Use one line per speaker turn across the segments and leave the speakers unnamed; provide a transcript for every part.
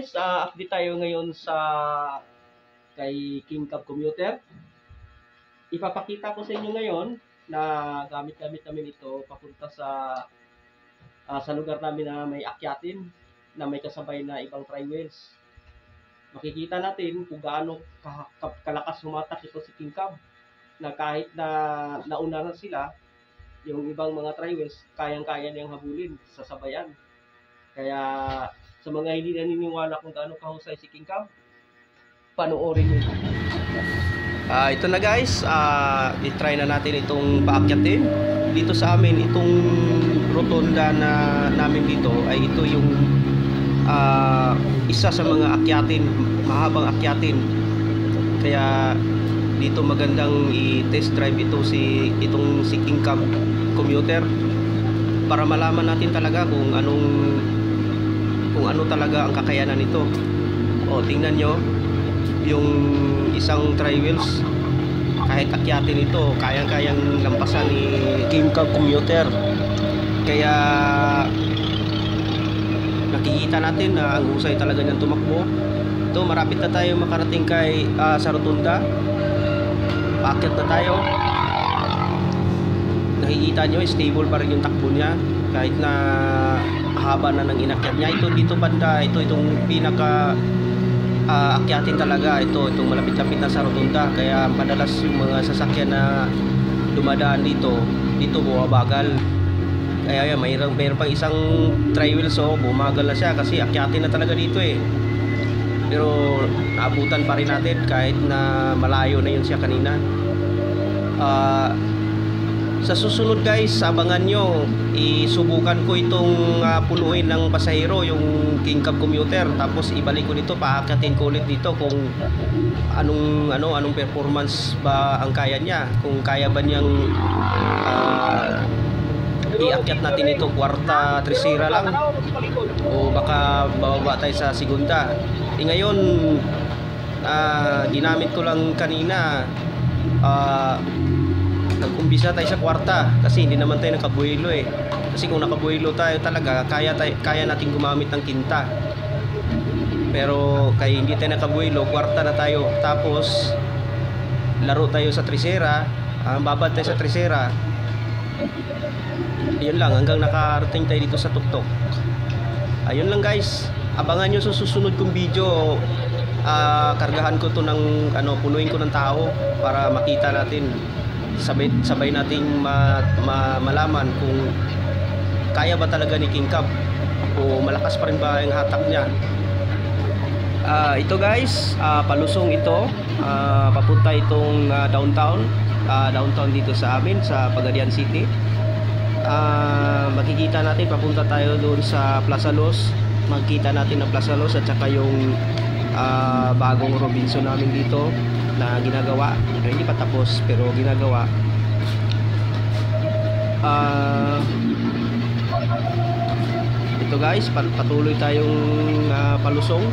guys, update tayo ngayon sa kay King Cab Commuter. Ipapakita ko sa inyo ngayon na gamit-gamit namin ito papunta sa lugar namin na may akyatin, na may kasabay na ibang tri-wheels. Makikita natin kung gaano kalakas humatak ito si King Cab, na kahit na nauna na sila, yung ibang mga tri-wheels, kayang-kaya niyang habulin sa sabayan. Kaya sa mga hindi naniniwala kung gaano kahusay si King Cab, panoorin nyo. Ito na guys, i-try na natin itong paakyatin. Dito sa amin, itong rotonda na namin dito ay ito yung isa sa mga akyatin, mahabang akyatin. Kaya dito magandang i-test drive itong si King Cab Commuter para malaman natin talaga kung ano talaga ang kakayanan nito. O, tingnan nyo yung isang tri-wheels, kahit akyatin ito, kayang-kayang lampasan ni King Cab Commuter. Kaya nakikita natin na ang husay talaga niyang tumakbo. Ito, marapit na tayo makarating sa rotunda. Paakyat na tayo. Nakikita nyo, stable pa rin yung takbo niya kahit na haba na ng inakyat niya. Dito banda, itong pinaka akyatin talaga, itong malapit-lapit na sa rotunda. Kaya madalas yung mga sasakyan na dumadaan dito bumabagal. Kaya yan, mayroon pang isang tri-wheels, bumagal na siya kasi akyatin na talaga dito eh. Pero naabutan pa rin natin kahit na malayo na yun siya kanina. Sa susunod guys, abangan nyo, isubukan ko itong punuin ng pasahero, yung King Cab Commuter, tapos ibalik ko dito, paakyatin ko ulit dito kung anong performance ba ang kaya niya, kung kaya ba niyang iakyat natin ito kwarta, tresera lang, o baka bababa tayo sa segunda. Ngayon, ginamit ko lang kanina, nag-umpisa tayo sa kwarta kasi hindi naman tayo nakabuelo eh. Kasi kung nakabuelo tayo talaga, kaya natin gumamit ng kinta. Pero kaya hindi tayo nakabuelo, kwarta na tayo. Tapos laro tayo sa tresera, babad tayo sa tresera. Ayun lang, hanggang nakarating tayo dito sa tuktok. Ayun lang guys, abangan nyo sa susunod kong video. Kargahan ko to ng punuin ko ng tao para makita natin, sabay nating malaman kung kaya ba talaga ni King Cab o malakas pa rin ba yung hatak niya. Ito guys, palusong ito, papunta itong downtown dito sa amin sa Pagadian City. Makikita natin, papunta tayo doon sa Plaza Los. Makikita natin ang Plaza Los at saka yung bagong Robinson namin dito na ginagawa. Hindi pa tapos pero ginagawa. Ito guys, patuloy tayong palusong.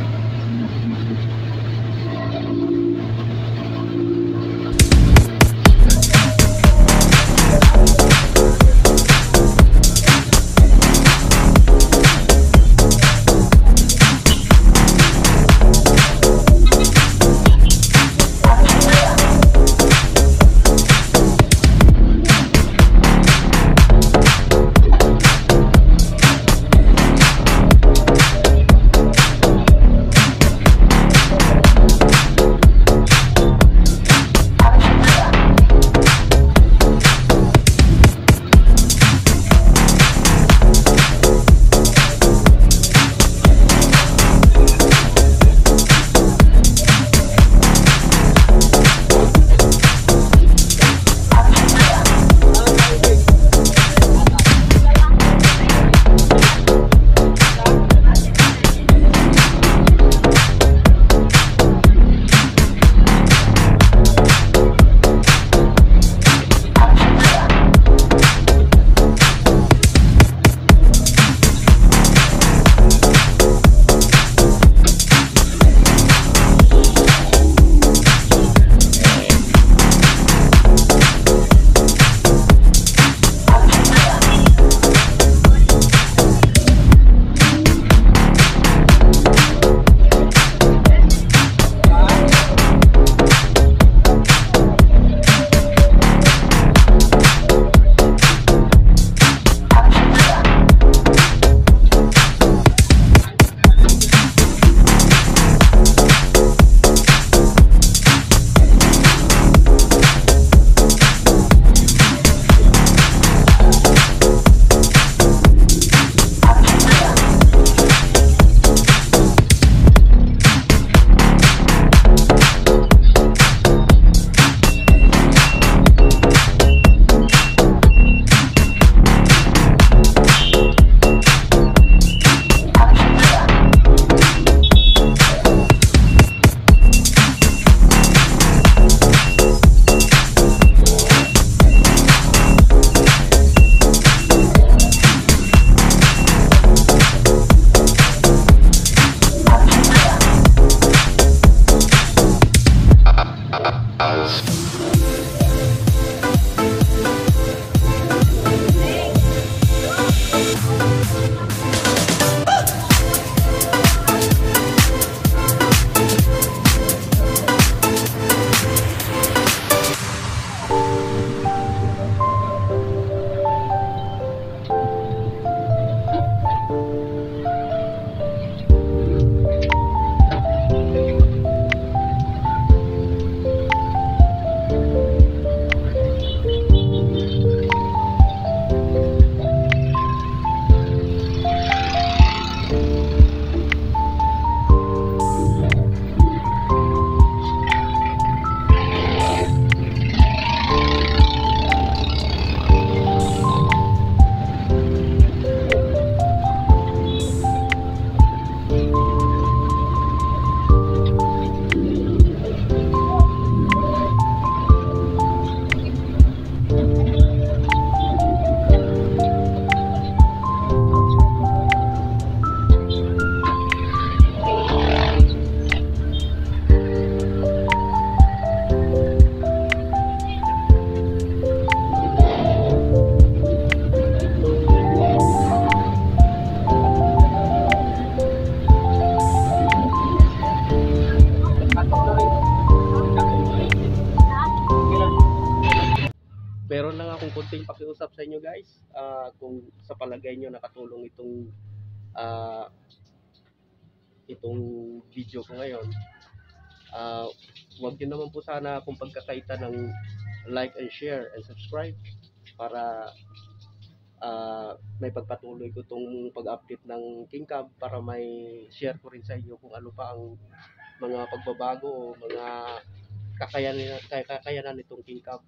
konting pakiusap sa inyo guys. Kung sa palagay nyo nakatulong ah, itong video ko ngayon, huwag nyo naman po sana kung pagkakaita ng like and share and subscribe para may pagpatuloy ko itong pag-update ng KingCab para may share ko rin sa inyo kung ano pa ang mga pagbabago o mga kakayanan nitong KingCab.